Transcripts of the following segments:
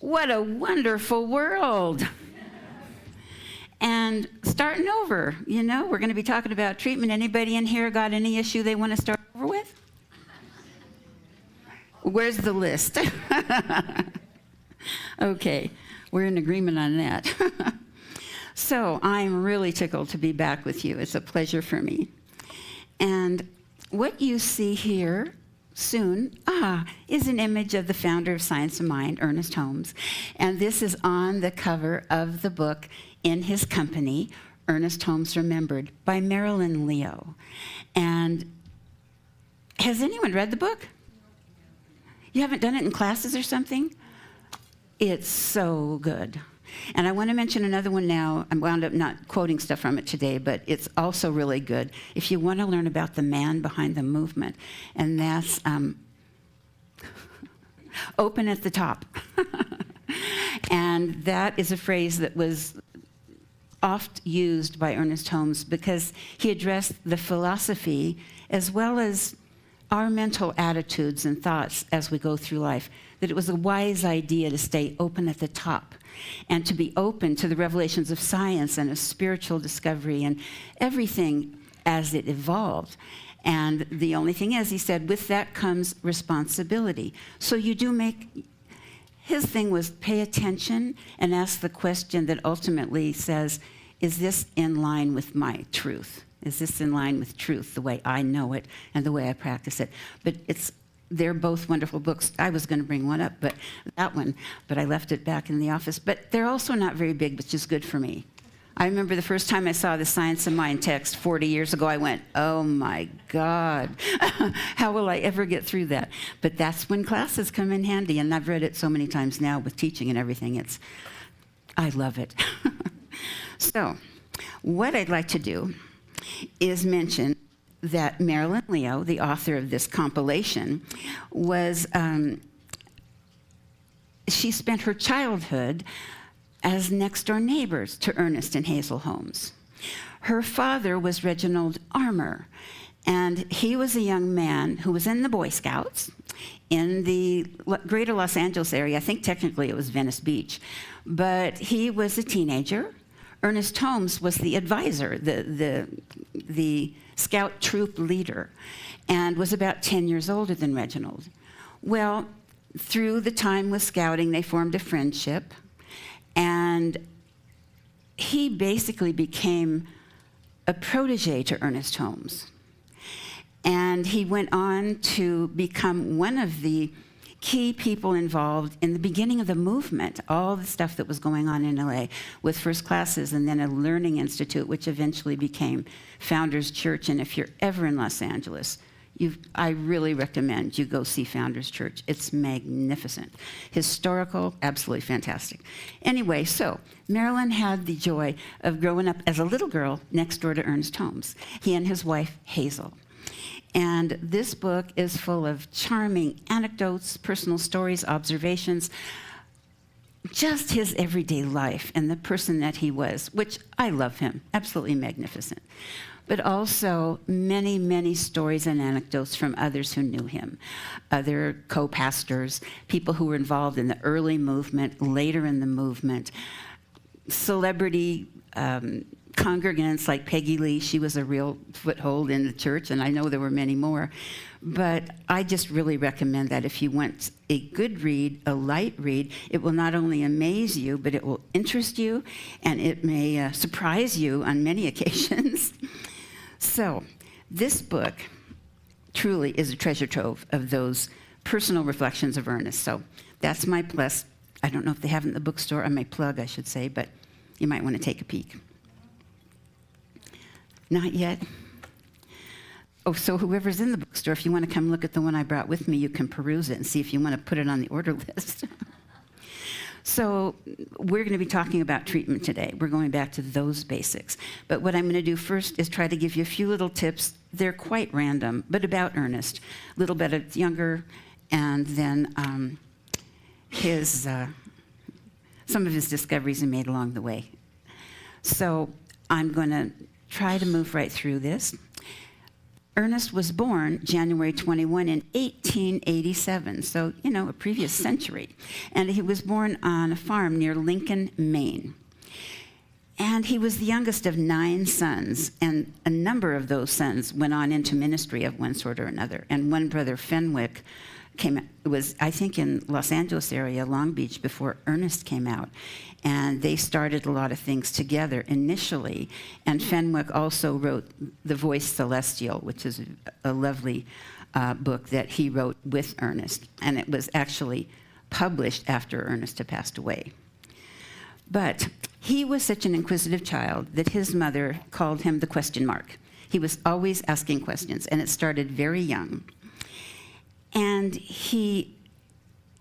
What a wonderful world. And starting over, we're going to be talking about treatment. Anybody in here got any issue they want to start over with? Where's the list? Okay, we're in agreement on that. So I'm really tickled to be back with you. It's a pleasure for me. And what you see here soon is an image of the founder of Science of Mind, Ernest Holmes. And this is on the cover of the book In His Company, Ernest Holmes Remembered, by Marilyn Leo. And has anyone read the book? You haven't done it in classes or something? It's so good. And I want to mention another one now. I wound up not quoting stuff from it today, but it's also really good if you want to learn about the man behind the movement. And that's open at the top. And that is a phrase that was oft used by Ernest Holmes because he addressed the philosophy as well as our mental attitudes and thoughts as we go through life, that it was a wise idea to stay open at the top and to be open to the revelations of science and of spiritual discovery and everything as it evolved. And the only thing is, he said, with that comes responsibility. So you do his thing was pay attention and ask the question that ultimately says, is this in line with my truth? Is this in line with truth, the way I know it and the way I practice it? But they're both wonderful books. I was going to bring one up, but I left it back in the office. But they're also not very big, which is good for me. I remember the first time I saw the Science of Mind text 40 years ago, I went, oh my God, how will I ever get through that? But that's when classes come in handy, and I've read it so many times now with teaching and everything. I love it. So what I'd like to do is mention that Marilyn Leo, the author of this compilation, she spent her childhood as next-door neighbors to Ernest and Hazel Holmes. Her father was Reginald Armour, and he was a young man who was in the Boy Scouts in the greater Los Angeles area. I think technically it was Venice Beach, but he was a teenager. Ernest Holmes was the advisor, the scout troop leader, and was about 10 years older than Reginald. Well, through the time with scouting, they formed a friendship, and he basically became a protege to Ernest Holmes. And he went on to become one of the key people involved in the beginning of the movement, all the stuff that was going on in LA with first classes and then a learning institute, which eventually became Founders Church. And if you're ever in Los Angeles, I really recommend you go see Founders Church. It's magnificent. Historical, absolutely fantastic. Anyway, so Marilyn had the joy of growing up as a little girl next door to Ernest Holmes, he and his wife, Hazel. And this book is full of charming anecdotes, personal stories, observations, just his everyday life and the person that he was, which I love him, absolutely magnificent. But also many, many stories and anecdotes from others who knew him, other co-pastors, people who were involved in the early movement, later in the movement, celebrity congregants like Peggy Lee. She was a real foothold in the church, and I know there were many more. But I just really recommend that if you want a good read, a light read, it will not only amaze you, but it will interest you, and it may surprise you on many occasions. So this book truly is a treasure trove of those personal reflections of Ernest. So that's my plus. I don't know if they have it in the bookstore, or my plug, I should say, but you might want to take a peek. Not yet? Oh, so whoever's in the bookstore, if you want to come look at the one I brought with me, you can peruse it and see if you want to put it on the order list. So we're going to be talking about treatment today. We're going back to those basics. But what I'm going to do first is try to give you a few little tips. They're quite random, but about Ernest. A little bit of younger, and then some of his discoveries he made along the way. So I'm going to try to move right through this. Ernest was born January 21 in 1887, so, a previous century. And he was born on a farm near Lincoln, Maine. And he was the youngest of 9 sons, and a number of those sons went on into ministry of one sort or another. And one brother, Fenwick, was, I think, in Los Angeles area, Long Beach, before Ernest came out. And they started a lot of things together initially. And Fenwick also wrote The Voice Celestial, which is a lovely book that he wrote with Ernest. And it was actually published after Ernest had passed away. But he was such an inquisitive child that his mother called him the question mark. He was always asking questions, and it started very young. And he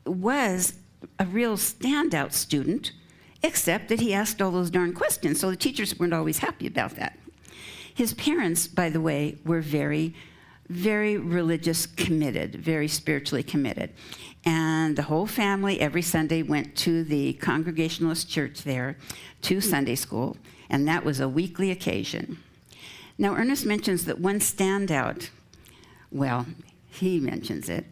was a real standout student, except that he asked all those darn questions, so the teachers weren't always happy about that. His parents, by the way, were very, very religious committed, very spiritually committed. And the whole family every Sunday went to the Congregationalist church there, to Sunday school, and that was a weekly occasion. Now, Ernest mentions that one standout, well, he mentions it,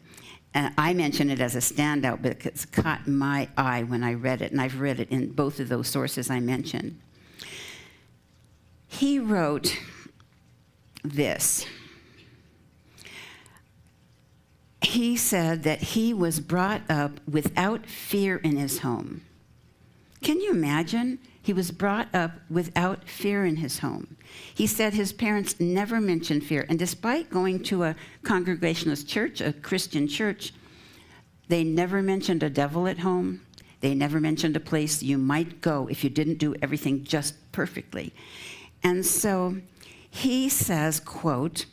and I mention it as a standout because it caught my eye when I read it, and I've read it in both of those sources I mentioned. He wrote this. He said that he was brought up without fear in his home. Can you imagine? He was brought up without fear in his home. He said his parents never mentioned fear, and despite going to a Congregationalist church, a Christian church, they never mentioned a devil at home. They never mentioned a place you might go if you didn't do everything just perfectly. And so he says, quote,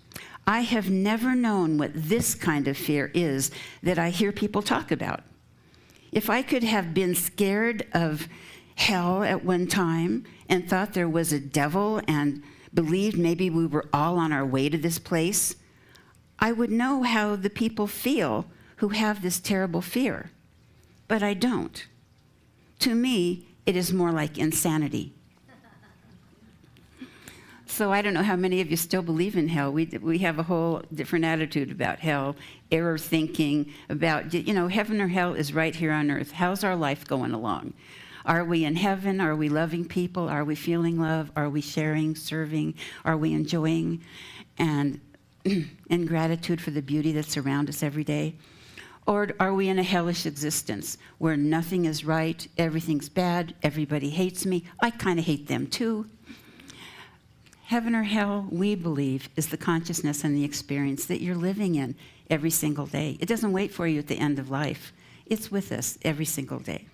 "I have never known what this kind of fear is that I hear people talk about. If I could have been scared of hell at one time and thought there was a devil and believed maybe we were all on our way to this place, I would know how the people feel who have this terrible fear. But I don't. To me, it is more like insanity." So I don't know how many of you still believe in hell. We have a whole different attitude about hell, error thinking about, heaven or hell is right here on earth. How's our life going along? Are we in heaven? Are we loving people? Are we feeling love? Are we sharing, serving? Are we enjoying and in gratitude for the beauty that's around us every day? Or are we in a hellish existence where nothing is right, everything's bad, everybody hates me, I kind of hate them too? Heaven or hell, we believe, is the consciousness and the experience that you're living in every single day. It doesn't wait for you at the end of life. It's with us every single day.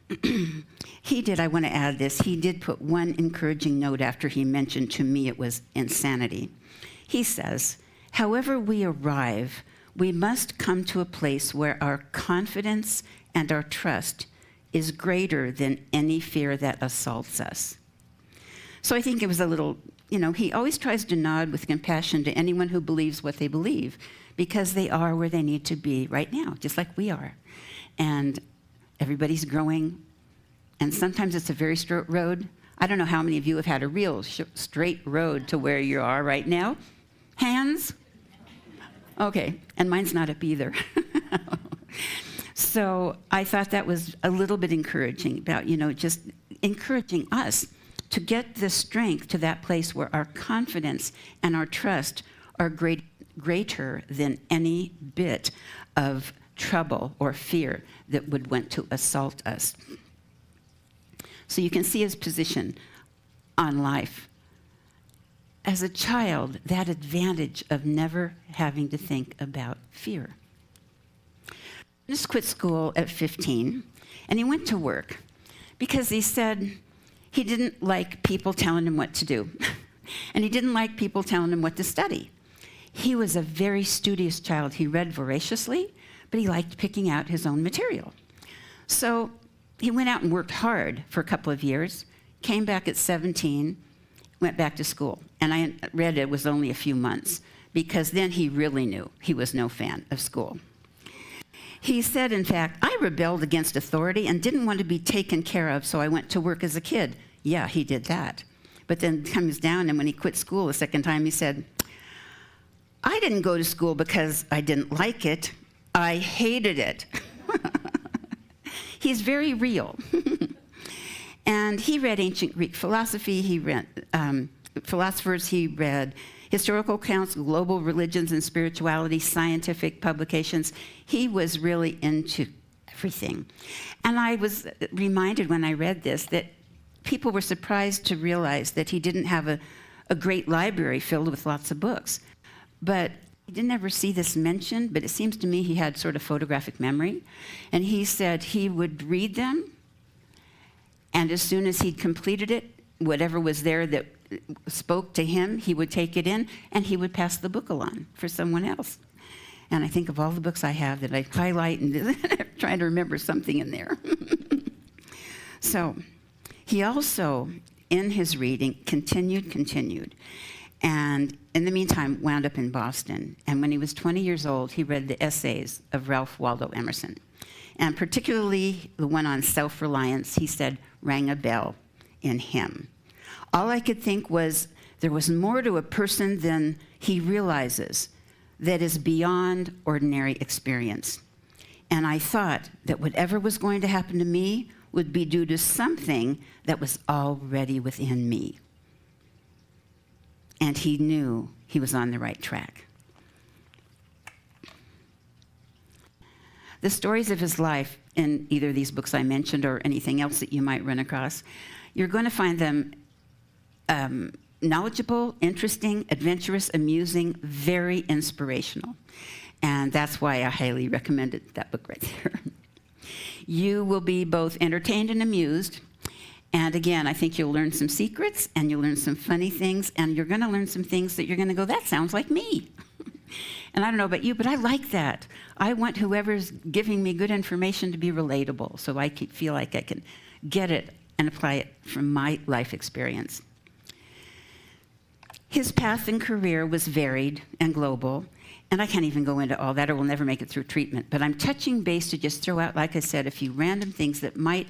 I want to add this, he did put one encouraging note after he mentioned to me it was insanity. He says, "However we arrive, we must come to a place where our confidence and our trust is greater than any fear that assaults us." So I think it was a little, he always tries to nod with compassion to anyone who believes what they believe, because they are where they need to be right now, just like we are. And everybody's growing, and sometimes it's a very straight road. I don't know how many of you have had a real straight road to where you are right now. Hands? Okay, and mine's not up either. So I thought that was a little bit encouraging about, just encouraging us to get the strength to that place where our confidence and our trust are greater than any bit of trouble or fear that would want to assault us. So you can see his position on life. As a child, that advantage of never having to think about fear. He just quit school at 15, and he went to work because he said he didn't like people telling him what to do, and he didn't like people telling him what to study. He was a very studious child. He read voraciously, but he liked picking out his own material. So he went out and worked hard for a couple of years, came back at 17, went back to school. And I read it was only a few months, because then he really knew he was no fan of school. He said, in fact, "I rebelled against authority and didn't want to be taken care of, so I went to work as a kid." Yeah, he did that. But then comes down, and when he quit school the second time, he said, I didn't go to school because I didn't like it. I hated it. He's very real. And he read ancient Greek philosophy. He read philosophers. He read historical accounts, global religions and spirituality, scientific publications. He was really into everything. And I was reminded when I read this that people were surprised to realize that he didn't have a great library filled with lots of books. But I didn't ever see this mentioned, but it seems to me he had sort of photographic memory. And he said he would read them, and as soon as he'd completed it, whatever was there that spoke to him, he would take it in, and he would pass the book along for someone else. And I think of all the books I have that I highlight and trying to remember something in there. So he also, in his reading, continued. And in the meantime, wound up in Boston. And when he was 20 years old, he read the essays of Ralph Waldo Emerson. And particularly the one on self-reliance, he said, rang a bell in him. All I could think was there was more to a person than he realizes that is beyond ordinary experience. And I thought that whatever was going to happen to me would be due to something that was already within me. And he knew he was on the right track. The stories of his life in either of these books I mentioned or anything else that you might run across, you're going to find them knowledgeable, interesting, adventurous, amusing, very inspirational. And that's why I highly recommended that book right there. You will be both entertained and amused. And again, I think you'll learn some secrets, and you'll learn some funny things, and you're going to learn some things that you're going to go, that sounds like me. And I don't know about you, but I like that. I want whoever's giving me good information to be relatable, so I feel like I can get it and apply it from my life experience. His path and career was varied and global, and I can't even go into all that or we'll never make it through treatment. But I'm touching base to just throw out, like I said, a few random things that might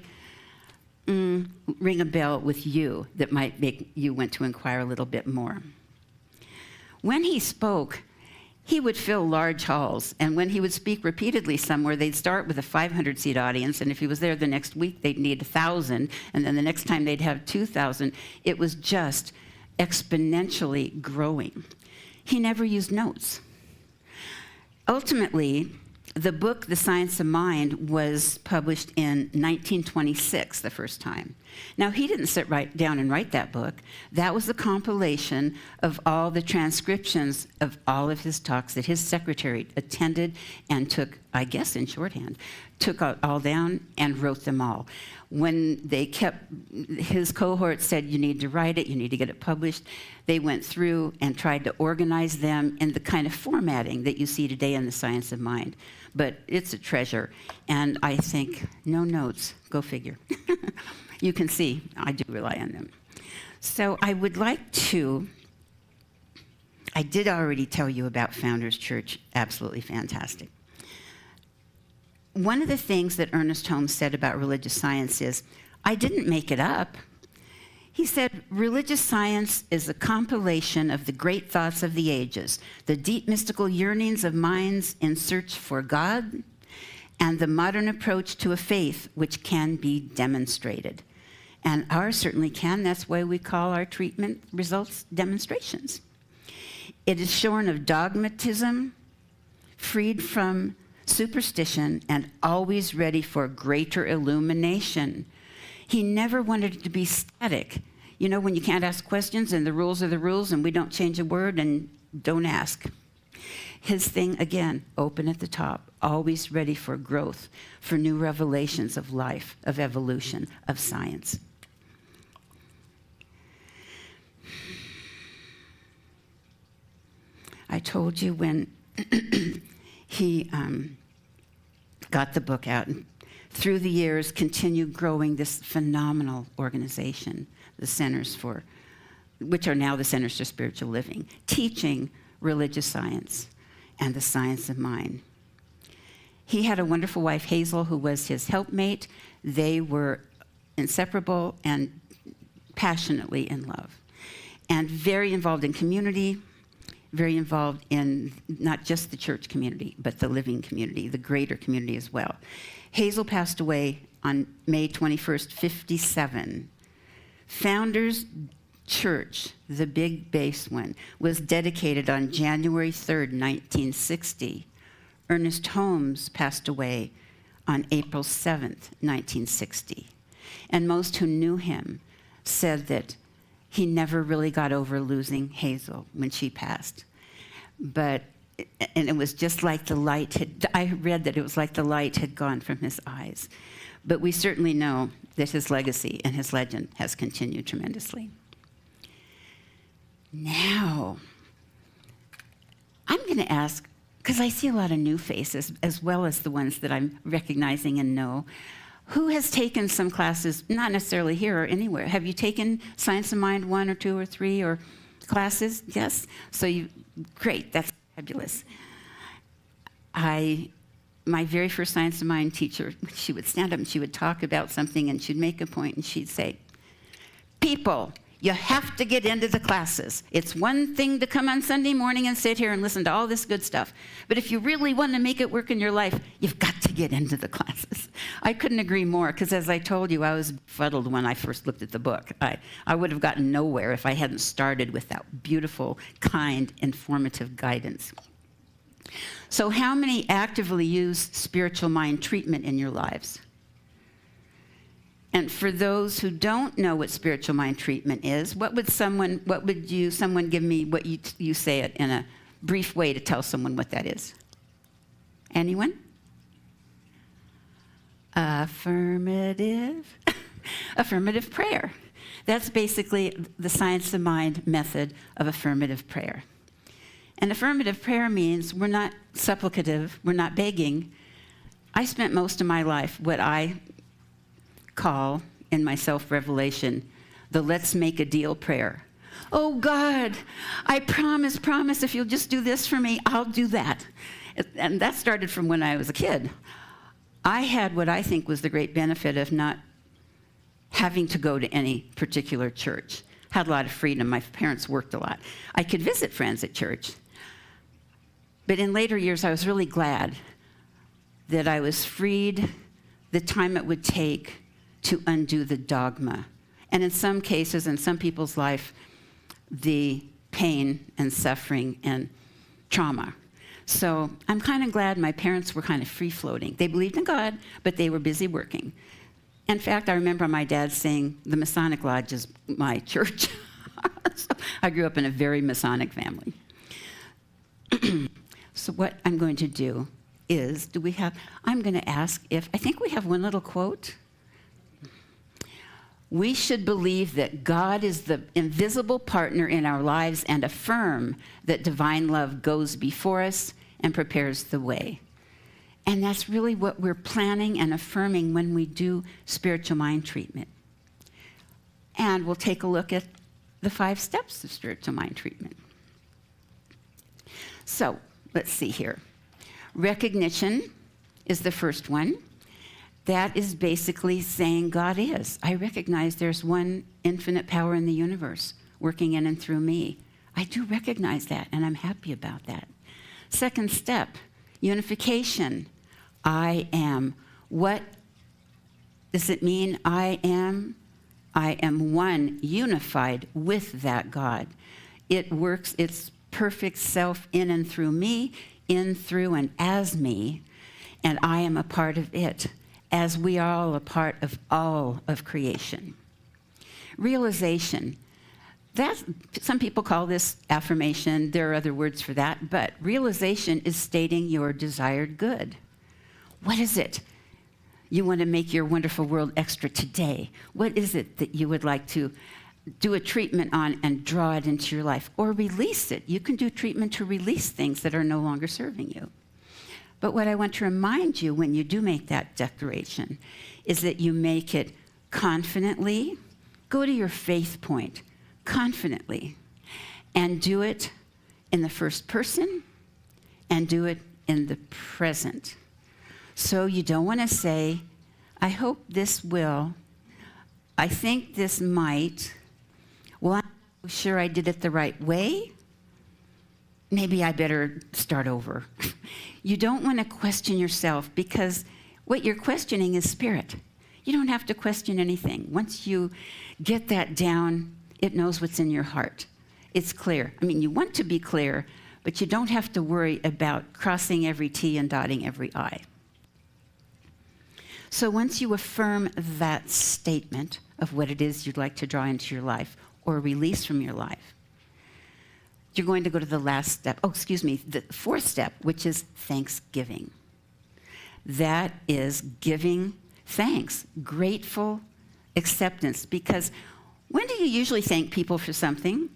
ring a bell with you, that might make you want to inquire a little bit more. When he spoke, he would fill large halls, and when he would speak repeatedly somewhere, they'd start with a 500-seat audience, and if he was there the next week, they'd need 1,000, and then the next time they'd have 2,000. It was just exponentially growing. He never used notes. Ultimately, the book, The Science of Mind, was published in 1926 the first time. Now, he didn't sit right down and write that book. That was the compilation of all the transcriptions of all of his talks that his secretary attended and took, I guess in shorthand, took all down and wrote them all. When his cohort said, you need to write it, you need to get it published, they went through and tried to organize them in the kind of formatting that you see today in The Science of Mind. But it's a treasure, and I think, no notes, go figure. You can see, I do rely on them. So I would like to, I did already tell you about Founders Church, absolutely fantastic. One of the things that Ernest Holmes said about religious science is, I didn't make it up. He said, religious science is a compilation of the great thoughts of the ages, the deep mystical yearnings of minds in search for God, and the modern approach to a faith which can be demonstrated. And ours certainly can. That's why we call our treatment results demonstrations. It is shorn of dogmatism, freed from superstition, and always ready for greater illumination. He never wanted it to be static. You know, when you can't ask questions and the rules are the rules and we don't change a word and don't ask. His thing, again, open at the top, always ready for growth, for new revelations of life, of evolution, of science. I told you when he got the book out, and through the years continued growing this phenomenal organization, the Centers for, which are now the Centers for Spiritual Living, teaching religious science and the science of mind. He had a wonderful wife, Hazel, who was his helpmate. They were inseparable and passionately in love. and very involved in community, very involved in not just the church community, but the living community, the greater community as well. Hazel passed away on May 21st, 57. Founders Church, the big base one, was dedicated on January 3rd, 1960. Ernest Holmes passed away on April 7th, 1960. And most who knew him said that he never really got over losing Hazel when she passed. And it was just like the light I read that it was like the light had gone from his eyes. But we certainly know that his legacy and his legend has continued tremendously. Now, I'm going to ask, because I see a lot of new faces as well as the ones that I'm recognizing and know, who has taken some classes, not necessarily here or anywhere? Have you taken Science of Mind 1 or 2 or 3 or classes? Yes? So great, that's fabulous. My very first Science of Mind teacher, she would stand up and she would talk about something and she'd make a point and she'd say, people, you have to get into the classes. It's one thing to come on Sunday morning and sit here and listen to all this good stuff. But if you really want to make it work in your life, you've got to get into the classes. I couldn't agree more, because as I told you, I was befuddled when I first looked at the book. I would have gotten nowhere if I hadn't started with that beautiful, kind, informative guidance. So how many actively use spiritual mind treatment in your lives? And for those who don't know what spiritual mind treatment is, someone give me what you say it in a brief way to tell someone what that is? Anyone? Affirmative. Affirmative prayer. That's basically the Science of Mind method of affirmative prayer. And affirmative prayer means we're not supplicative, we're not begging. I spent most of my life what I call in my self-revelation the let's make a deal prayer. Oh God, I promise, if you'll just do this for me, I'll do that. And that started from when I was a kid. I had what I think was the great benefit of not having to go to any particular church. Had a lot of freedom. My parents worked a lot. I could visit friends at church. But in later years, I was really glad that I was freed the time it would take to undo the dogma. And in some cases, in some people's life, the pain and suffering and trauma. So I'm kind of glad my parents were kind of free-floating. They believed in God, but they were busy working. In fact, I remember my dad saying, the Masonic Lodge is my church. So I grew up in a very Masonic family. So what I'm going to do is, I'm going to ask I think we have one little quote. We should believe that God is the invisible partner in our lives and affirm that divine love goes before us and prepares the way. And that's really what we're planning and affirming when we do spiritual mind treatment. And we'll take a look at the 5 steps of spiritual mind treatment. So let's see here. Recognition is the first one. That is basically saying God is. I recognize there's one infinite power in the universe working in and through me. I do recognize that, and I'm happy about that. Second step, unification. I am. What does it mean I am? I am one, unified with that God. It works its perfect self in and through me, in, through, and as me, and I am a part of it, as we are all a part of all of creation. Realization. Some people call this affirmation. There are other words for that, but realization is stating your desired good. What is it you want to make your wonderful world extra today? What is it that you would like to do a treatment on and draw it into your life? Or release it. You can do treatment to release things that are no longer serving you. But what I want to remind you when you do make that declaration is that you make it confidently. Go to your faith point confidently and do it in the first person and do it in the present. So you don't want to say, I hope this will, I think this might, well, I'm Sure I did it the right way? Maybe I better start over. You don't want to question yourself, because what you're questioning is spirit. You don't have to question anything. Once you get that down, it knows what's in your heart. It's clear. I mean, you want to be clear, but you don't have to worry about crossing every T and dotting every I. So once you affirm that statement of what it is you'd like to draw into your life or release from your life, you're going to go to the last step. The fourth step, which is thanksgiving. That is giving thanks, grateful acceptance. Because when do you usually thank people for something?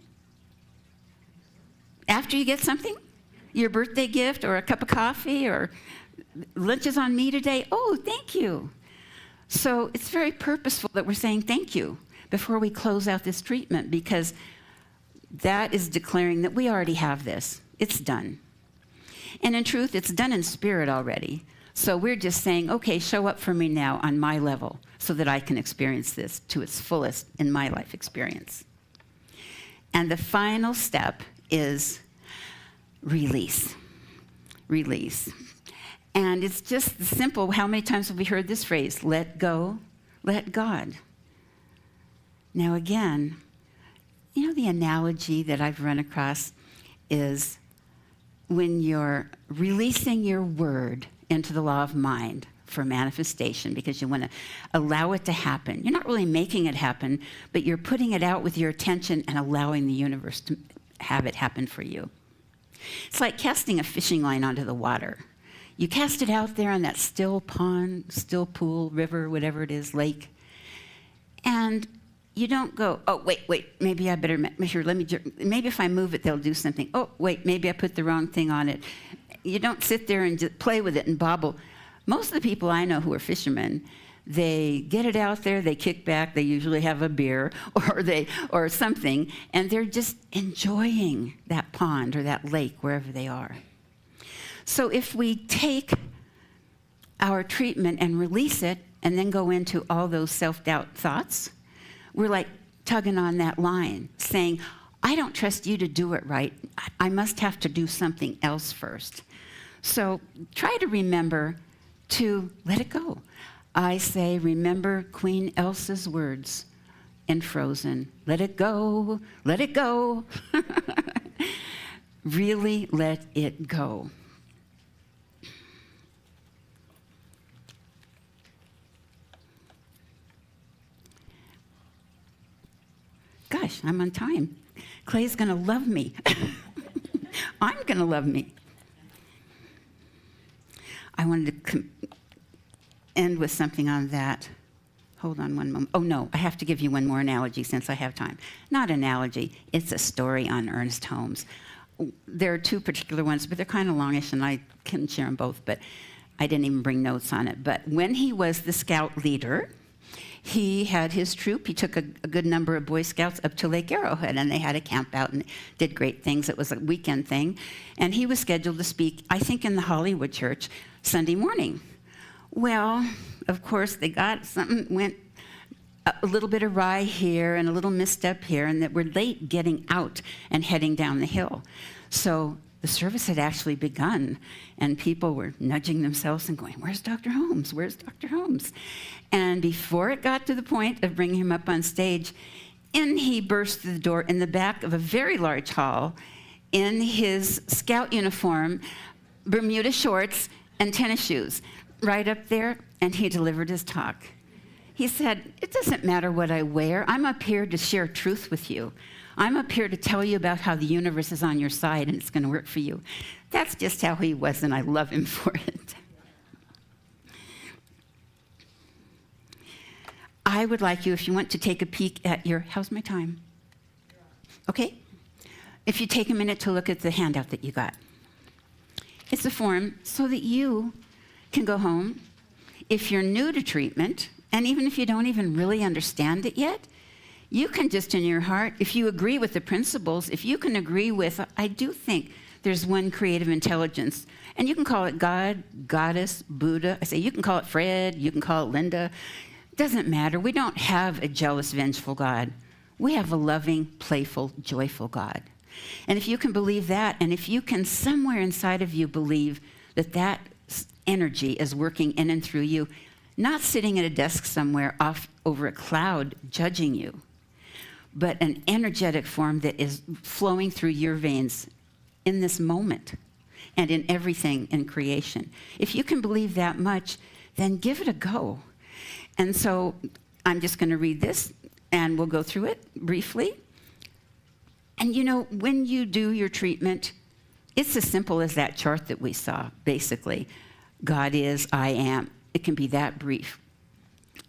After you get something? Your birthday gift, or a cup of coffee, or lunch is on me today. Oh, thank you. So it's very purposeful that we're saying thank you before we close out this treatment, because that is declaring that we already have this. It's done. And in truth, it's done in spirit already. So we're just saying, okay, show up for me now on my level so that I can experience this to its fullest in my life experience. And the final step is release. Release. And it's just simple. How many times have we heard this phrase? Let go, let God. Now again, you know, the analogy that I've run across is when you're releasing your word into the law of mind for manifestation, because you want to allow it to happen. You're not really making it happen, but you're putting it out with your attention and allowing the universe to have it happen for you. It's like casting a fishing line onto the water. You cast it out there on that still pond, still pool, river, whatever it is, lake, and you don't go, oh, wait, maybe I better measure, maybe if I move it, they'll do something. Oh, wait, maybe I put the wrong thing on it. You don't sit there and just play with it and bobble. Most of the people I know who are fishermen, they get it out there, they kick back, they usually have a beer or something, and they're just enjoying that pond or that lake wherever they are. So if we take our treatment and release it and then go into all those self-doubt thoughts, we're like tugging on that line, saying, I don't trust you to do it right. I must have to do something else first. So try to remember to let it go. I say, remember Queen Elsa's words in Frozen. Let it go, let it go. Really let it go. Gosh, I'm on time. Clay's going to love me. I'm going to love me. I wanted to end with something on that. Hold on one moment. Oh, no, I have to give you one more analogy since I have time. Not analogy. It's a story on Ernest Holmes. There are two particular ones, but they're kind of longish, and I can share them both, but I didn't even bring notes on it. But when he was the scout leader, he had his troop. He took a good number of Boy Scouts up to Lake Arrowhead, and they had a camp out and did great things. It was a weekend thing. And he was scheduled to speak, I think, in the Hollywood church Sunday morning. Well, of course, they got something, went a little bit awry here and a little misstep here, and that we're late getting out and heading down the hill. So the service had actually begun, and people were nudging themselves and going, where's Dr. Holmes? Where's Dr. Holmes? And before it got to the point of bringing him up on stage, in he burst through the door in the back of a very large hall in his scout uniform, Bermuda shorts, and tennis shoes, right up there, and he delivered his talk. He said, it doesn't matter what I wear. I'm up here to share truth with you. I'm up here to tell you about how the universe is on your side and it's going to work for you. That's just how he was, and I love him for it. I would like you, if you want to take a peek at your, how's my time? Okay? If you take a minute to look at the handout that you got. It's a form so that you can go home. If you're new to treatment, and even if you don't even really understand it yet, you can just in your heart, if you agree with the principles, if you can agree with, I do think there's one creative intelligence, and you can call it God, Goddess, Buddha. I say you can call it Fred, you can call it Linda. Doesn't matter. We don't have a jealous, vengeful God. We have a loving, playful, joyful God. And if you can believe that, and if you can somewhere inside of you believe that that energy is working in and through you, not sitting at a desk somewhere off over a cloud judging you, but an energetic form that is flowing through your veins in this moment and in everything in creation. If you can believe that much, then give it a go. And so I'm just going to read this, and we'll go through it briefly. And you know, when you do your treatment, it's as simple as that chart that we saw, basically. God is, I am. It can be that brief.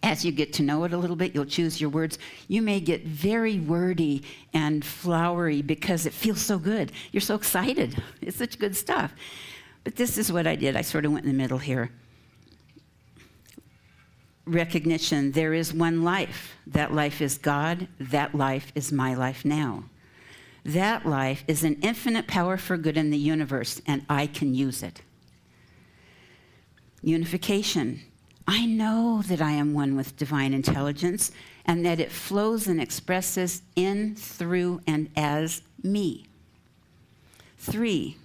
As you get to know it a little bit, you'll choose your words. You may get very wordy and flowery because it feels so good. You're so excited. It's such good stuff. But this is what I did. I sort of went in the middle here. Recognition, there is one life. That life is God. That life is my life now. That life is an infinite power for good in the universe, and I can use it. Unification. I know that I am one with divine intelligence and that it flows and expresses in, through, and as me. 3,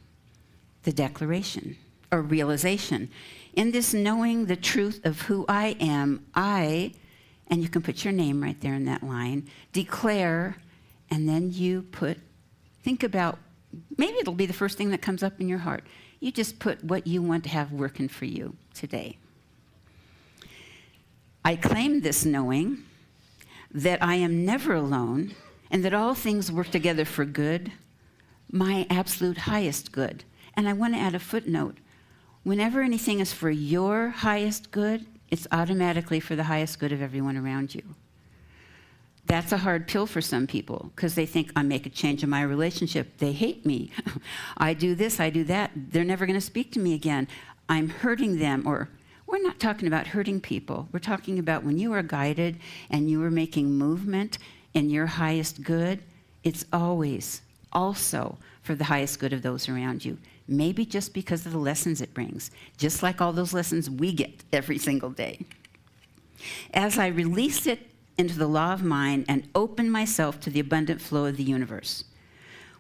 the declaration or realization. In this knowing the truth of who I am, I, and you can put your name right there in that line, declare, and then you think about, maybe it'll be the first thing that comes up in your heart. You just put what you want to have working for you today. I claim this knowing that I am never alone and that all things work together for good, my absolute highest good. And I want to add a footnote. Whenever anything is for your highest good, it's automatically for the highest good of everyone around you. That's a hard pill for some people because they think, I make a change in my relationship. They hate me. I do this, I do that. They're never going to speak to me again. I'm hurting them. Or we're not talking about hurting people. We're talking about when you are guided and you are making movement in your highest good, it's always also for the highest good of those around you. Maybe just because of the lessons it brings, just like all those lessons we get every single day. As I release it into the law of mind and open myself to the abundant flow of the universe.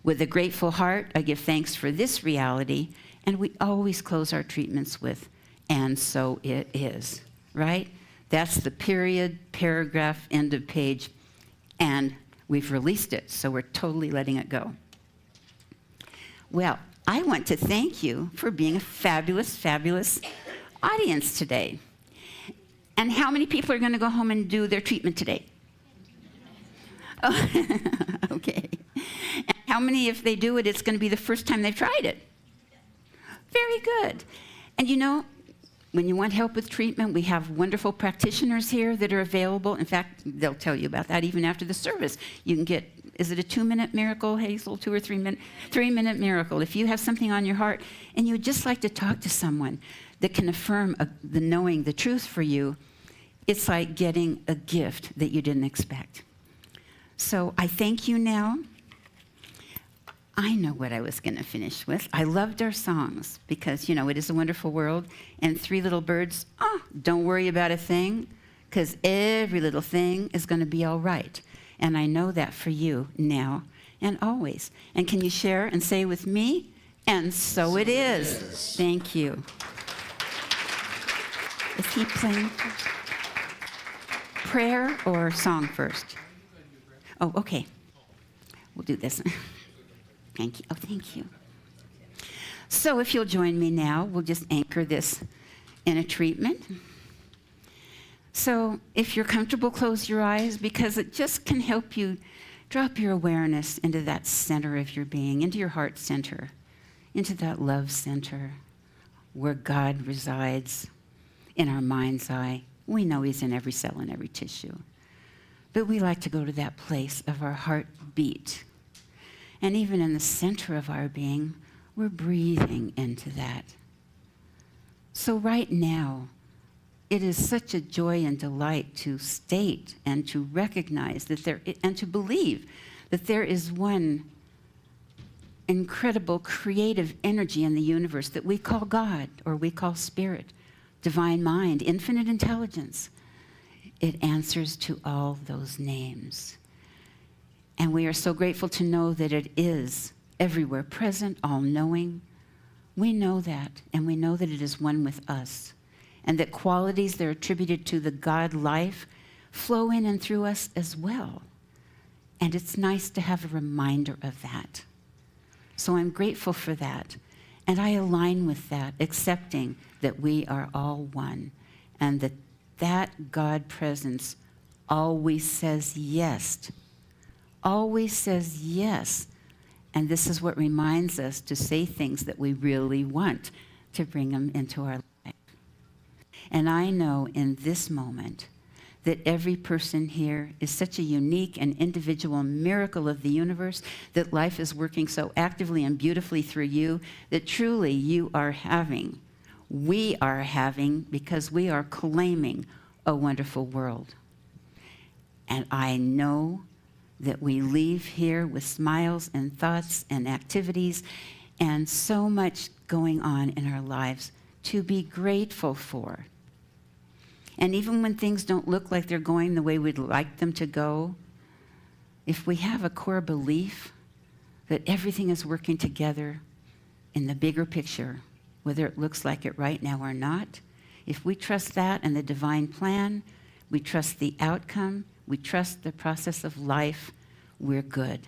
With a grateful heart, I give thanks for this reality, and we always close our treatments with, and so it is, right? That's the period, paragraph, end of page, and we've released it, so we're totally letting it go. Well, I want to thank you for being a fabulous, fabulous audience today. And how many people are going to go home and do their treatment today? Oh, okay. And how many, if they do it, it's going to be the first time they've tried it? Very good. And you know, when you want help with treatment, we have wonderful practitioners here that are available. In fact, they'll tell you about that even after the service. You can get, is it a 2-minute miracle, Hazel? 2 or 3 minute? 3-minute miracle. If you have something on your heart and you would just like to talk to someone that can affirm the knowing the truth for you, it's like getting a gift that you didn't expect. So I thank you now. I know what I was going to finish with. I loved our songs because, you know, it is a wonderful world. And 3 little birds, don't worry about a thing because every little thing is going to be all right. And I know that for you now and always. And can you share and say with me, and so it is. Thank you. Is he playing? Prayer or song first? Oh, okay. We'll do this. Thank you. Oh, thank you. So if you'll join me now, we'll just anchor this in a treatment. So if you're comfortable, close your eyes because it just can help you drop your awareness into that center of your being, into your heart center, into that love center where God resides in our mind's eye. We know he's in every cell and every tissue. But we like to go to that place of our heartbeat. And even in the center of our being, we're breathing into that. So right now, it is such a joy and delight to state and to recognize that and to believe that there is one incredible creative energy in the universe that we call God or we call spirit, divine mind, infinite intelligence. It answers to all those names. And we are so grateful to know that it is everywhere present, all-knowing. We know that, and we know that it is one with us, and that qualities that are attributed to the God life flow in and through us as well. And it's nice to have a reminder of that. So I'm grateful for that, and I align with that, accepting that we are all one, and that God presence always says yes. Always says yes. And this is what reminds us to say things that we really want, to bring them into our life. And I know in this moment that every person here is such a unique and individual miracle of the universe, that life is working so actively and beautifully through you, that truly we are having, because we are claiming a wonderful world. And I know that we leave here with smiles and thoughts and activities and so much going on in our lives to be grateful for. And even when things don't look like they're going the way we'd like them to go, if we have a core belief that everything is working together in the bigger picture, whether it looks like it right now or not, if we trust that and the divine plan, we trust the outcome, we trust the process of life, we're good.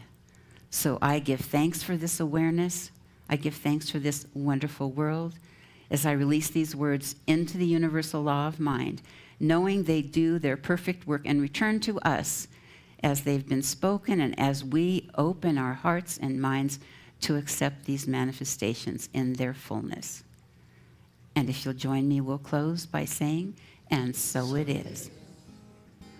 So I give thanks for this awareness. I give thanks for this wonderful world as I release these words into the universal law of mind, knowing they do their perfect work and return to us as they've been spoken and as we open our hearts and minds to accept these manifestations in their fullness. And if you'll join me, we'll close by saying, and so it is.